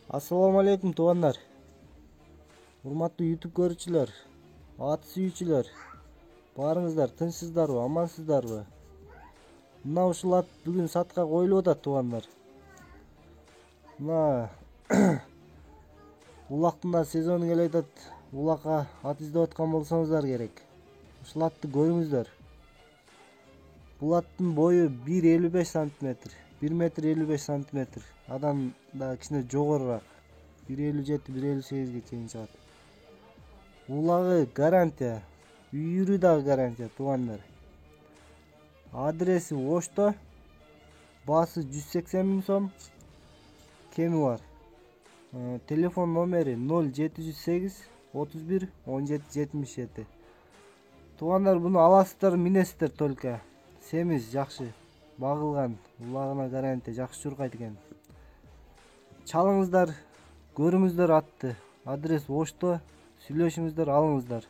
Assalamu alaikum tuğanlar. Hurmatlı YouTube görücüler, at sүйүүчүлөр. Barыңızдар тынчсыздарбы, амансыздарбы? Мына ушул ат бүгүн сатка коюлуп атат туғандар. Мына улактын да сезону келе атат. Улакка ат издеп аткан болсоңуздар керек. Ушул атты көрүңүздөр. Бул аттын бою 1,55 см. 1 метр 55 см. Адан да кичине жогорураак. 1,57-1,58ге чейин чыгат. Улагы гарантия. Үйүрү да гарантия туғандар. Адреси Ошто. Баасы 180 000 сом. Кеми бар. Телефон номери 0708 31 17 77. Туғандар, буну аласыздар, минесиздер только. Семиз жакшы. Багылган, улагына гарантия, жакшы чуркайт экен. Чалыңыздар, көрүңүздөр атты. Адрес Ошто. Сүйлөшүңүздөр, алыңыздар.